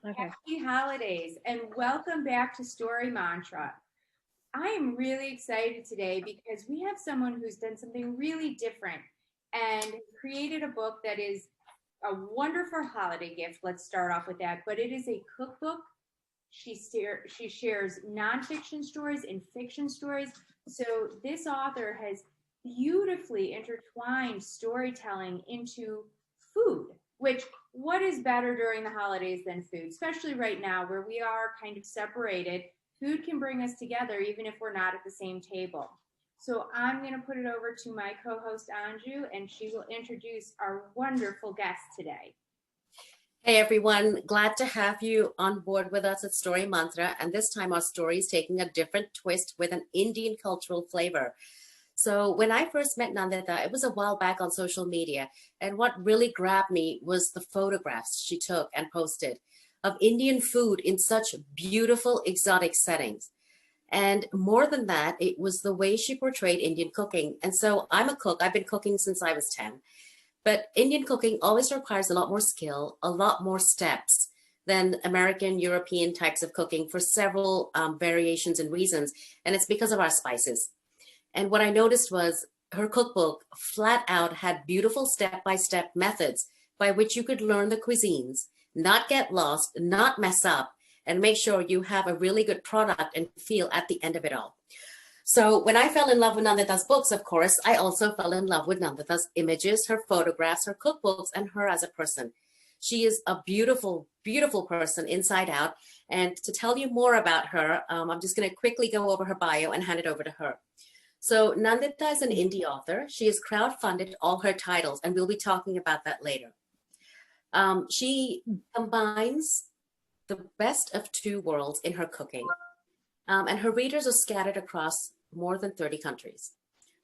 Okay. Happy holidays and welcome back to Story Mantra. I am really excited today because we have someone who's done something really different and created a book that is a wonderful holiday gift. Let's start off with that. But it is a cookbook. She shares nonfiction stories and fiction stories. So this author has beautifully intertwined storytelling into food, which what is better during the holidays than food, especially right now where we are kind of separated. Food can bring us together even if we're not at the same table. So I'm going to put it over to my co-host Anju, and she will introduce our wonderful guest today. Hey everyone, glad to have you on board with us at Story Mantra. And this time our story is taking a different twist with an Indian cultural flavor. So when I first met Nandita, it was a while back on social media. And what really grabbed me was the photographs she took and posted of Indian food in such beautiful, exotic settings. And more than that, it was the way she portrayed Indian cooking. And so I'm a cook. I've been cooking since I was 10. But Indian cooking always requires a lot more skill, a lot more steps than American, European types of cooking for several variations and reasons. And it's because of our spices. And what I noticed was her cookbook flat out had beautiful step-by-step methods by which you could learn the cuisines, not get lost, not mess up, and make sure you have a really good product and feel at the end of it all. So when I fell in love with Nandita's books, of course, I also fell in love with Nandita's images, her photographs, her cookbooks, and her as a person. She is a beautiful, beautiful person inside out. And to tell you more about her, I'm just going to quickly go over her bio and hand it over to her. So Nandita is an indie author. She has crowdfunded all her titles, and we'll be talking about that later. She combines the best of two worlds in her cooking. And her readers are scattered across more than 30 countries.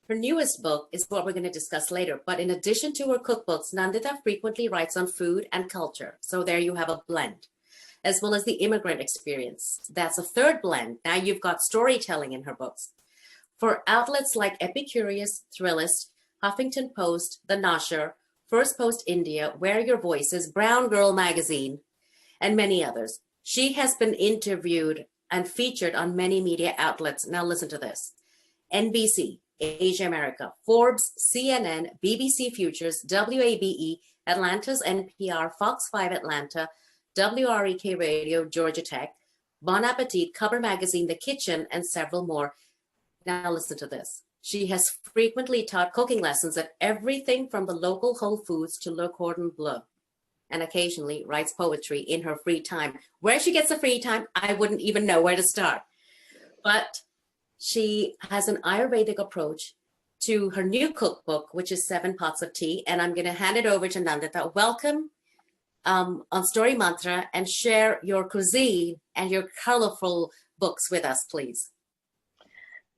Her newest book is what we're going to discuss later, but in addition to her cookbooks, Nandita frequently writes on food and culture. So there you have a blend, as well as the immigrant experience. That's a third blend. Now you've got storytelling in her books. For outlets like Epicurious, Thrillist, Huffington Post, The Nasher, First Post India, Where Your Voice Is, Brown Girl Magazine, and many others, she has been interviewed and featured on many media outlets. Now listen to this: NBC, Asia America, Forbes, CNN, BBC Futures, WABE, Atlanta's NPR, Fox 5 Atlanta, WREK Radio, Georgia Tech, Bon Appetit, Cover Magazine, The Kitchen, and several more. Now listen to this. She has frequently taught cooking lessons at everything from the local Whole Foods to Le Cordon Bleu, and occasionally writes poetry in her free time. Where she gets the free time, I wouldn't even know where to start. But she has an Ayurvedic approach to her new cookbook, which is 7 Pots of Tea. And I'm going to hand it over to Nandita. Welcome on Story Mantra, and share your cuisine and your colorful books with us, please.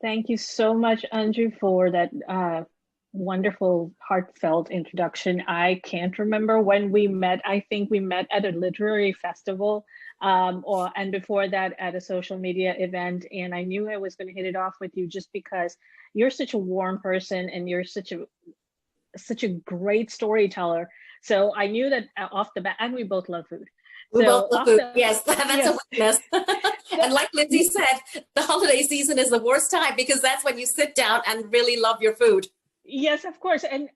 Thank you so much, Andrew, for that wonderful, heartfelt introduction. I can't remember when we met. I think we met at a literary festival, and before that at a social media event. And I knew I was going to hit it off with you just because you're such a warm person and you're such a great storyteller. So I knew that off the bat, and we both love food. We So both love food. Yes, that's a witness. And like Lindsay said, the holiday season is the worst time because that's when you sit down and really love your food. Yes, of course. And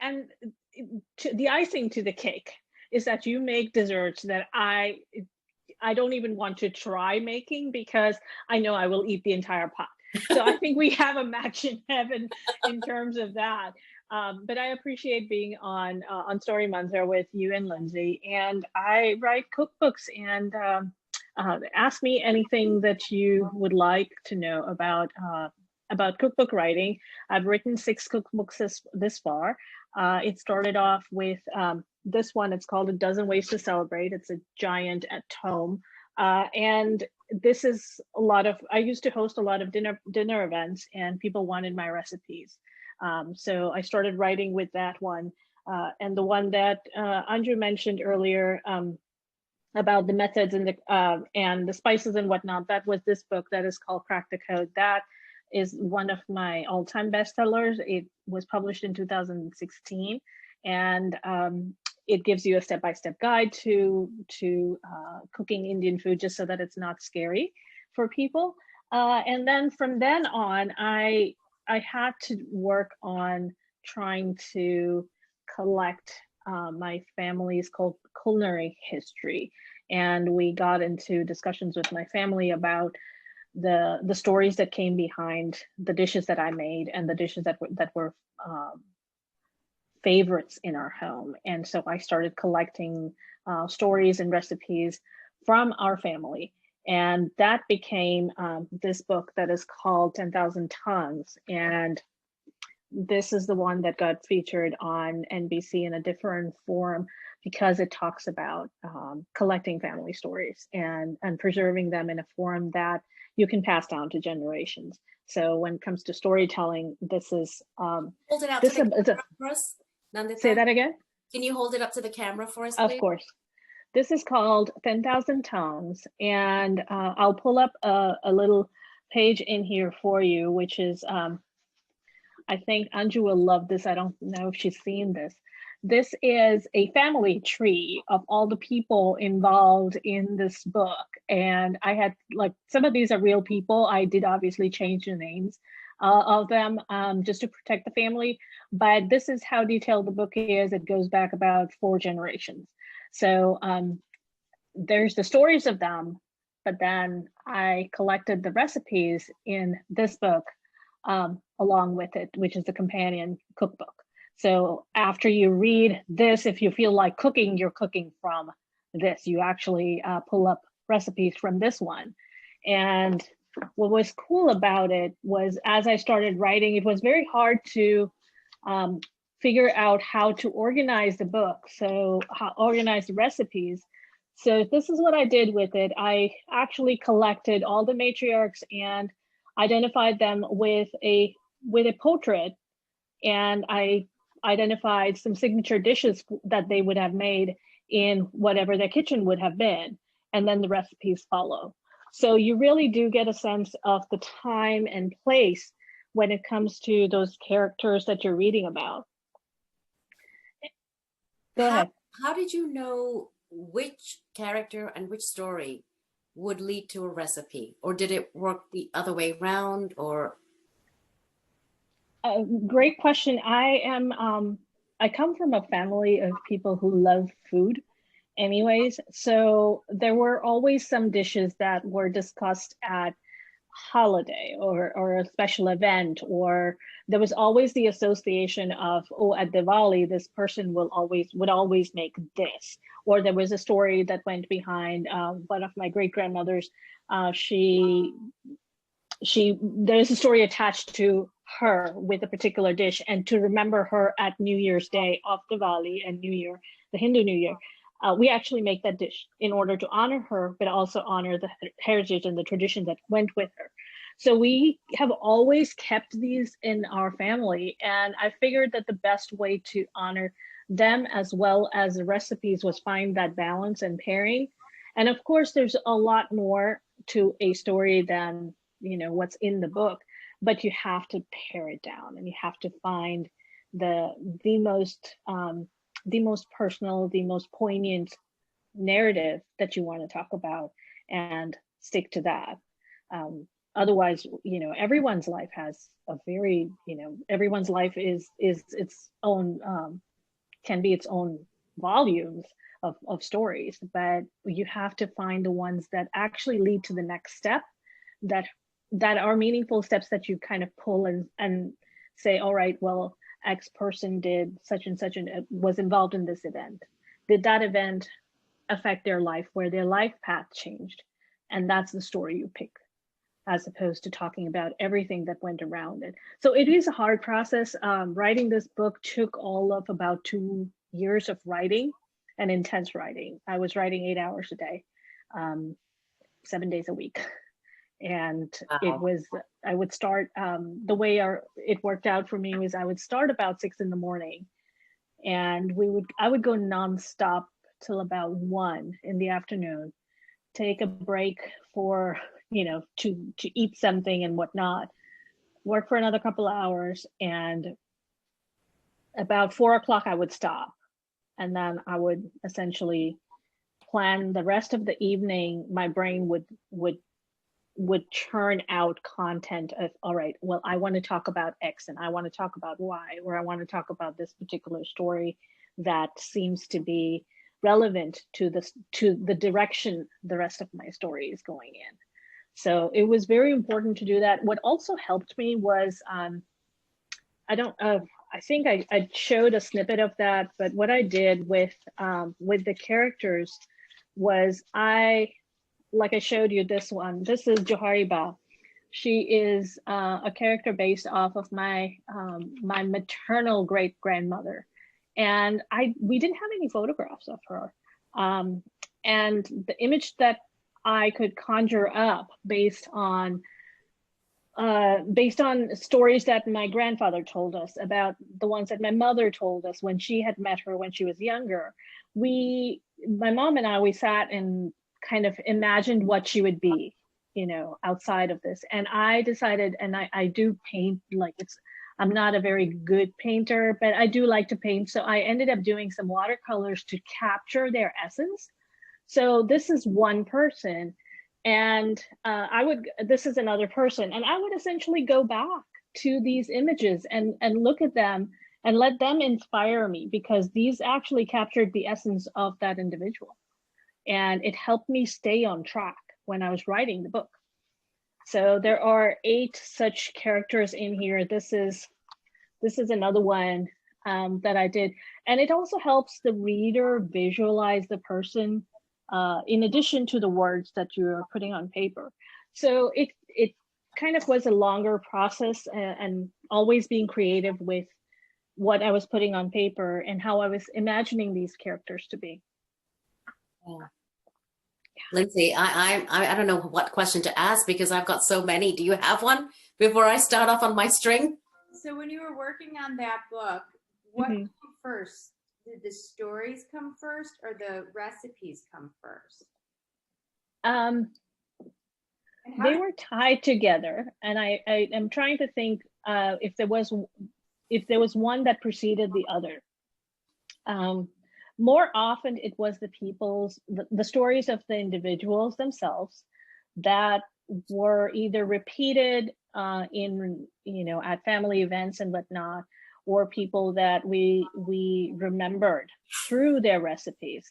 the icing to the cake is that you make desserts that I don't even want to try making because I know I will eat the entire pot. So I think we have a match in heaven in terms of that. But I appreciate being on Story Mantra with you and Lindsay. And I write cookbooks, and ask me anything that you would like to know about cookbook writing. I've written 6 cookbooks this far. It started off with this one. It's called A Dozen Ways to Celebrate. It's a giant tome. And this is I used to host a lot of dinner events, and people wanted my recipes. So I started writing with that one. And the one that Andrew mentioned earlier, about the methods and the spices and whatnot, that was this book that is called Crack the Code. That is one of my all-time bestsellers. It was published in 2016, and it gives you a step-by-step guide to cooking Indian food, just so that it's not scary for people. And then from then on, I had to work on trying to collect my family's culinary history. And we got into discussions with my family about the stories that came behind the dishes that I made and the dishes that were favorites in our home. And so I started collecting stories and recipes from our family. And that became this book that is called 10,000 Tongues. And this is the one that got featured on NBC in a different form, because it talks about collecting family stories and preserving them in a form that you can pass down to generations. So when it comes to storytelling, this is Hold it out this to the is camera for us, Nandita. say that again? Can you hold it up to the camera for us, Of please? course. This is called 10,000 Tongues, and I'll pull up a little page in here for you, which is, I think Anju will love this. I don't know if she's seen this. This is a family tree of all the people involved in this book. And I had, like, some of these are real people. I did obviously change the names of them just to protect the family. But this is how detailed the book is. It goes back about 4 generations. So there's the stories of them, but then I collected the recipes in this book along with it, which is the companion cookbook. So after you read this, if you feel like cooking, you're cooking from this. You actually pull up recipes from this one. And what was cool about it was, as I started writing, it was very hard to figure out how to organize the book. So organize the recipes. So this is what I did with it. I actually collected all the matriarchs and identified them with a portrait, and I identified some signature dishes that they would have made in whatever their kitchen would have been, and then the recipes follow. So you really do get a sense of the time and place when it comes to those characters that you're reading about. Go ahead. How did you know which character and which story would lead to a recipe? Or did it work the other way around? Or great question. I come from a family of people who love food anyways. So there were always some dishes that were discussed at holiday or a special event, or there was always the association of, oh, at Diwali, this person would always make this. Or there was a story that went behind one of my great grandmothers. There's a story attached to her with a particular dish, and to remember her at New Year's Day of Diwali and New Year, the Hindu New Year, we actually make that dish in order to honor her, but also honor the heritage and the tradition that went with her. So we have always kept these in our family, and I figured that the best way to honor them as well as the recipes was find that balance and pairing. And of course, there's a lot more to a story than what's in the book, but you have to pare it down, and you have to find the most personal, the most poignant narrative that you want to talk about, and stick to that. Otherwise, everyone's life has a very, everyone's life is its own, can be its own volumes of stories, but you have to find the ones that actually lead to the next step, that are meaningful steps that you kind of pull and say, all right, well, X person did such and such and was involved in this event. Did that event affect their life, where their life path changed? And that's the story you pick, as opposed to talking about everything that went around it. So it is a hard process. Writing this book took all of about 2 years of writing, and intense writing. I was writing 8 hours a day, 7 days a week. And it was, I would start, the way it worked out for me was I would start about 6 in the morning, and I would go nonstop till about 1 in the afternoon, take a break for, to eat something and whatnot, work for another couple of hours, and about 4 o'clock I would stop. and then I would essentially plan the rest of the evening. My brain would churn out content of, all right, well, I want to talk about X and I want to talk about Y, or I want to talk about this particular story that seems to be relevant to the direction the rest of my story is going in. So it was very important to do that. What also helped me was, I think I showed a snippet of that, but what I did with the characters was like I showed you this one. This is Johariba. She is a character based off of my my maternal great grandmother, and we didn't have any photographs of her, and the image that I could conjure up based on stories that my grandfather told us, about the ones that my mother told us when she had met her when she was younger. My mom and I, we sat and kind of imagined what she would be, outside of this. And I decided, and I do paint, I'm not a very good painter, but I do like to paint. So I ended up doing some watercolors to capture their essence. So this is one person, and this is another person, and I would essentially go back to these images and look at them and let them inspire me, because these actually captured the essence of that individual. And it helped me stay on track when I was writing the book. So there are 8 such characters in here. This is another one that I did. And it also helps the reader visualize the person in addition to the words that you're putting on paper. So it kind of was a longer process, and always being creative with what I was putting on paper and how I was imagining these characters to be. Yeah. Lindsay, I don't know what question to ask, because I've got so many. Do you have one before I start off on my string? So when you were working on that book, what came first? Did the stories come first or the recipes come first? They were tied together, and I am trying to think if there was one that preceded the other. More often it was the stories of the individuals themselves that were either repeated in, at family events and whatnot, or people that we remembered through their recipes.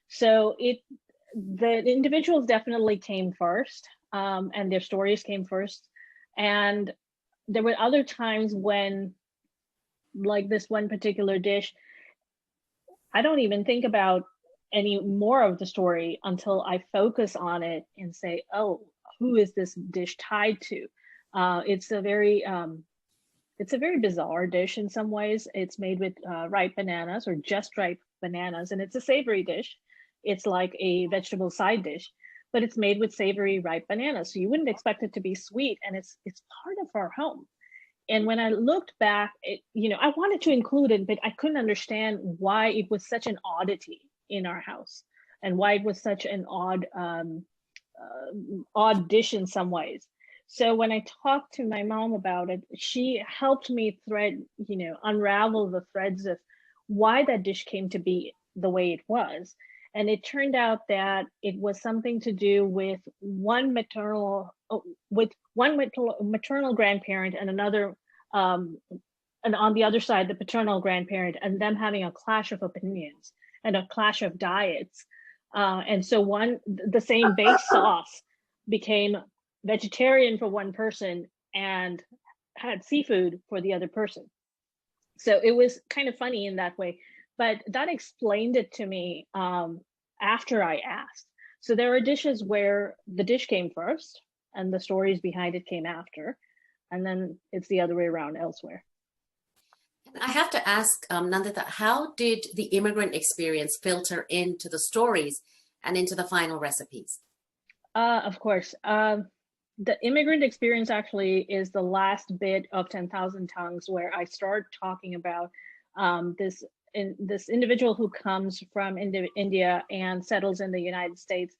So the individuals definitely came first, and their stories came first. And there were other times when, like this one particular dish, I don't even think about any more of the story until I focus on it and say, oh, who is this dish tied to? It's a very bizarre dish in some ways. It's made with ripe bananas, or just ripe bananas, and it's a savory dish. It's like a vegetable side dish, but it's made with savory ripe bananas. So you wouldn't expect it to be sweet, and it's part of our home. And when I looked back, I wanted to include it, but I couldn't understand why it was such an oddity in our house, and why it was such an odd dish in some ways. So when I talked to my mom about it, she helped me unravel the threads of why that dish came to be the way it was. And it turned out that it was something to do with one maternal grandparent, and another, and on the other side, the paternal grandparent, and them having a clash of opinions and a clash of diets. And so the same base sauce became vegetarian for one person and had seafood for the other person. So it was kind of funny in that way, but that explained it to me after I asked. So there are dishes where the dish came first and the stories behind it came after, and then it's the other way around elsewhere. I have to ask, Nandita, how did the immigrant experience filter into the stories and into the final recipes? Of course. The immigrant experience actually is the last bit of 10,000 Tongues, where I start talking about this individual who comes from India and settles in the United States.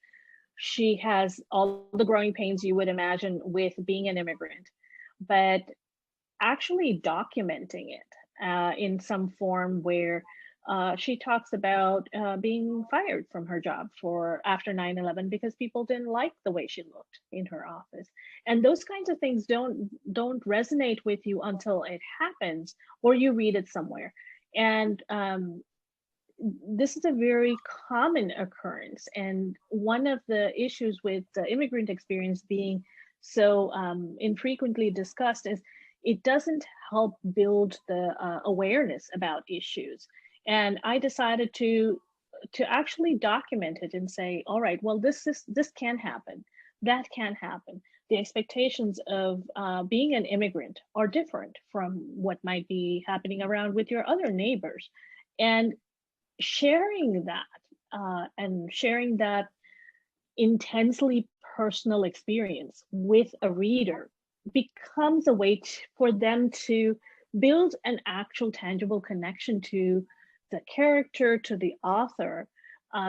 She has all the growing pains you would imagine with being an immigrant, but actually documenting it in some form where she talks about being fired from her job for after 9/11 because people didn't like the way she looked in her office. And those kinds of things don't resonate with you until it happens or you read it somewhere. And this is a very common occurrence. And one of the issues with the immigrant experience being so infrequently discussed is it doesn't help build the awareness about issues. And I decided to actually document it and say, all right, well, this can happen, that can happen. The expectations of being an immigrant are different from what might be happening around with your other neighbors. And sharing that and sharing that intensely personal experience with a reader becomes a way for them to build an actual tangible connection to the character, to the author,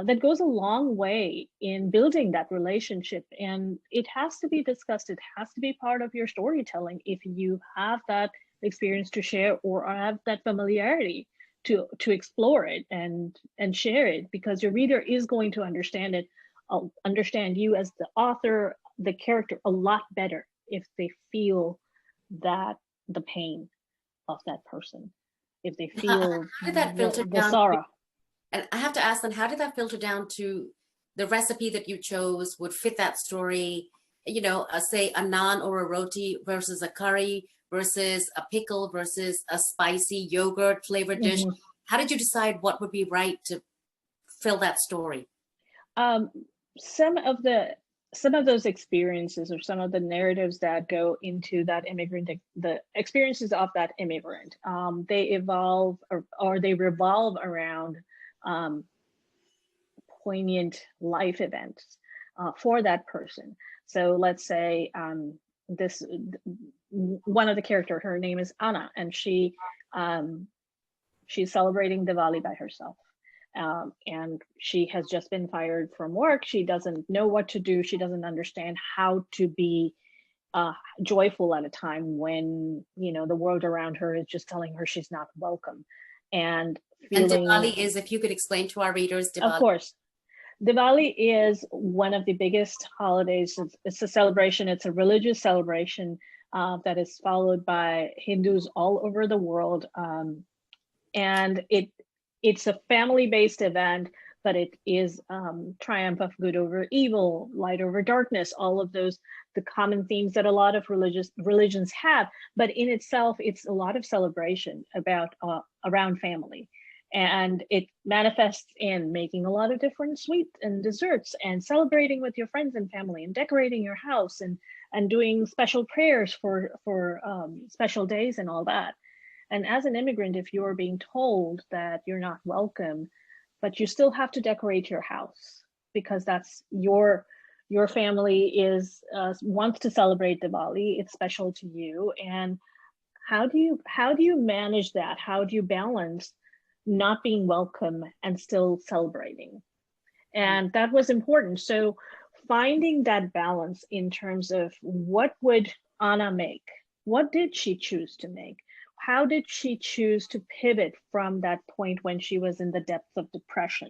that goes a long way in building that relationship. And it has to be discussed, it has to be part of your storytelling if you have that experience to share or have that familiarity to explore it and share it, because your reader is going to understand it, understand you as the author, the character, a lot better if they feel that the pain of that person, if they feel How did that filter the down? sorrow. And I have to ask then, how did that filter down to the recipe that you chose would fit that story? You know, say a naan or a roti versus a curry versus a pickle versus a spicy yogurt flavored dish. Mhm. How did you decide what would be right to fill that story? Um, some of those experiences or some of the narratives that go into that immigrant, the experiences of that immigrant, they evolve or they revolve around um, poignant life events for that person. So let's say this one of the character, her name is Anna, and she's celebrating Diwali by herself. And she has just been fired from work. She doesn't know what to do. She doesn't understand how to be joyful at a time when, you know, the world around her is just telling her she's not welcome. And And feeling, Diwali is, if you could explain to our readers, of Diwali. course, Diwali is one of the biggest holidays. It's a celebration. It's a religious celebration that is followed by Hindus all over the world. And it's a family-based event, but it is triumph of good over evil, light over darkness, all of those, the common themes that a lot of religions have. But in itself, it's a lot of celebration about around family. And it manifests in making a lot of different sweets and desserts and celebrating with your friends and family and decorating your house and doing special prayers for special days and all that. And as an immigrant, if you're being told that you're not welcome, but you still have to decorate your house because that's your family is wants to celebrate Diwali, it's special to you. And how do you manage that? How do you balance not being welcome and still celebrating? And that was important. So finding that balance in terms of what would Anna make? What did she choose to make? How did she choose to pivot from that point when she was in the depths of depression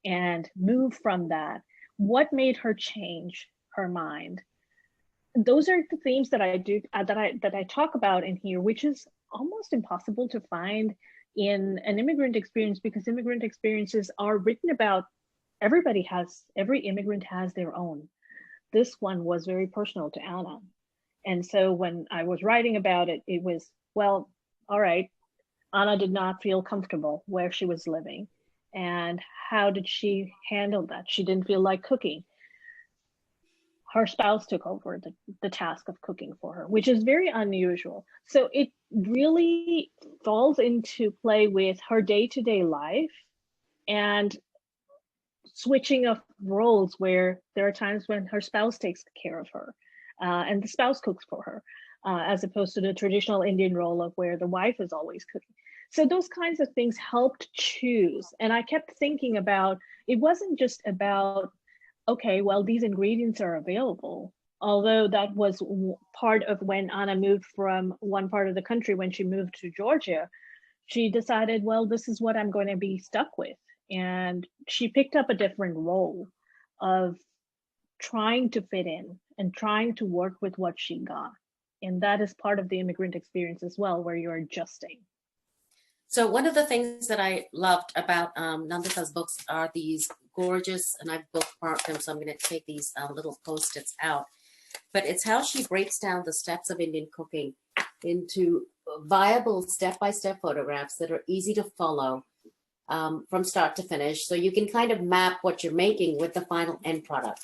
and move from that? What made her change her mind? Those are the themes that I talk about in here, which is almost impossible to find in an immigrant experience, because immigrant experiences are written about. Every immigrant has their own. This one was very personal to Anna. And so when I was writing about it, it was, well, all right, Anna did not feel comfortable where she was living. And how did she handle that? She didn't feel like cooking. Her spouse took over the task of cooking for her, which is very unusual. So it really falls into play with her day-to-day life and switching of roles, where there are times when her spouse takes care of her and the spouse cooks for her, as opposed to the traditional Indian role of where the wife is always cooking. So those kinds of things helped choose. And I kept thinking about, it wasn't just about, okay, well, these ingredients are available. Although that was part of when Anna moved from one part of the country, when she moved to Georgia, she decided, well, this is what I'm going to be stuck with. And she picked up a different role of trying to fit in and trying to work with what she got. And that is part of the immigrant experience as well, where you're adjusting. So one of the things that I loved about Nandita's books are these gorgeous, and I've bookmarked them, so I'm going to take these little Post-its out. But it's how she breaks down the steps of Indian cooking into viable step-by-step photographs that are easy to follow from start to finish. So you can kind of map what you're making with the final end product.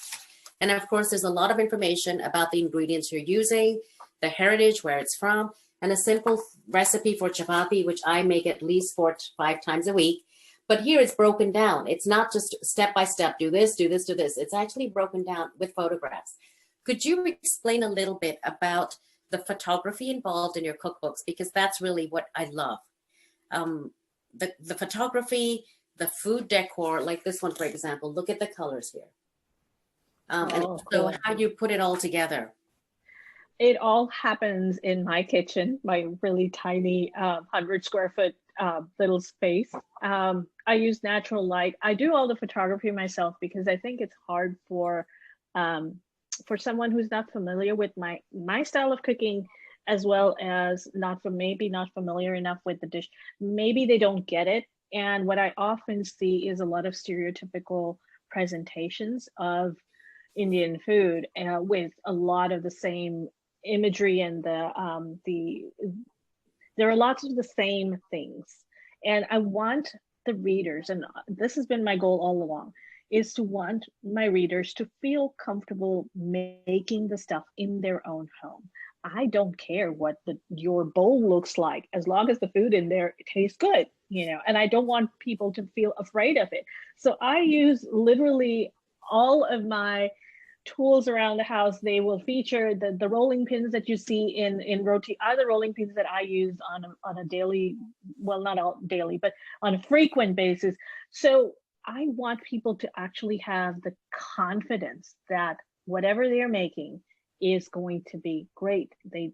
And of course, there's a lot of information about the ingredients you're using, the heritage, where it's from, and a simple recipe for chapati, which I make at least 4 to 5 times a week. But here it's broken down. It's not just step by step, do this, do this, do this. It's actually broken down with photographs. Could you explain a little bit about the photography involved in your cookbooks? Because that's really what I love. The photography, the food decor, like this one, for example, look at the colors here. And also cool. how you put it all together. It all happens in my kitchen, my really tiny 100 square foot little space. I use natural light. I do all the photography myself because I think it's hard for someone who's not familiar with my style of cooking, as well as maybe not familiar enough with the dish. Maybe they don't get it. And what I often see is a lot of stereotypical presentations of Indian food with a lot of the same imagery, and there are lots of the same things. And I want the readers, and this has been my goal all along, is to want my readers to feel comfortable making the stuff in their own home. I don't care what your bowl looks like, as long as the food in there tastes good, and I don't want people to feel afraid of it. So I use literally all of my tools around the house. They will feature the rolling pins that you see in roti are the rolling pins that I use on a daily, well, not all daily, but on a frequent basis. So I want people to actually have the confidence that whatever they're making is going to be great. They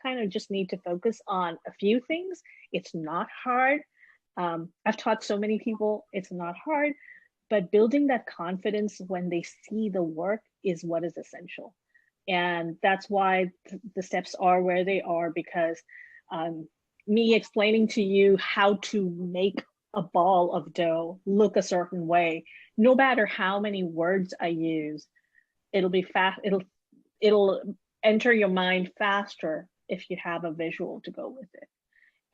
kind of just need to focus on a few things. It's not hard. I've taught so many people, it's not hard. But building that confidence when they see the work is what is essential. And that's why the steps are where they are, because me explaining to you how to make a ball of dough look a certain way, no matter how many words I use, it'll be fast. It'll enter your mind faster if you have a visual to go with it.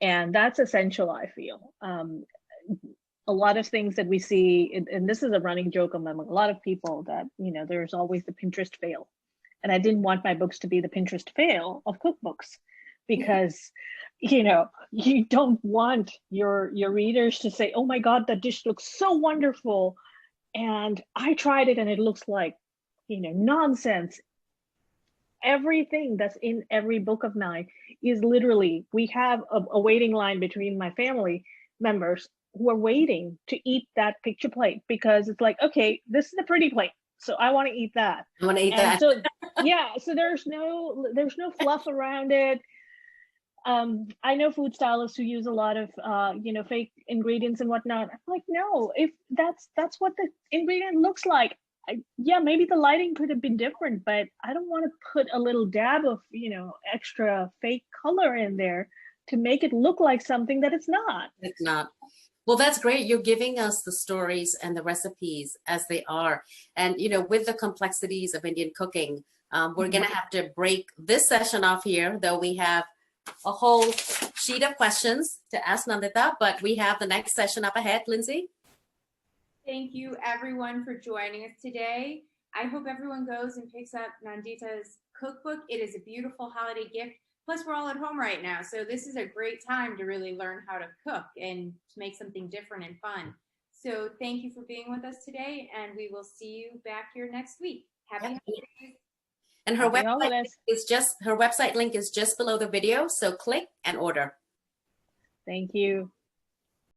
And that's essential, I feel. A lot of things that we see, and this is a running joke among a lot of people, that, there's always the Pinterest fail. And I didn't want my books to be the Pinterest fail of cookbooks, because, you don't want your readers to say, oh my God, that dish looks so wonderful. And I tried it and it looks like, nonsense. Everything that's in every book of mine is literally, we have a waiting line between my family members who are waiting to eat that picture plate, because it's like, okay, this is a pretty plate, so I want to eat that. I want to eat that. So yeah, so there's no fluff around it. I know food stylists who use a lot of fake ingredients and whatnot. I'm like, no, if that's what the ingredient looks like. Yeah, maybe the lighting could have been different, but I don't want to put a little dab of extra fake color in there to make it look like something that it's not. It's not. Well, that's great. You're giving us the stories and the recipes as they are. And, with the complexities of Indian cooking, we're going to have to break this session off here, though we have a whole sheet of questions to ask Nandita, but we have the next session up ahead. Lindsay? Thank you, everyone, for joining us today. I hope everyone goes and picks up Nandita's cookbook. It is a beautiful holiday gift. Plus, we're all at home right now, so this is a great time to really learn how to cook and to make something different and fun. So thank you for being with us today, and we will see you back here next week. Happy holidays. And her website link is just below the video, so click and order. Thank you.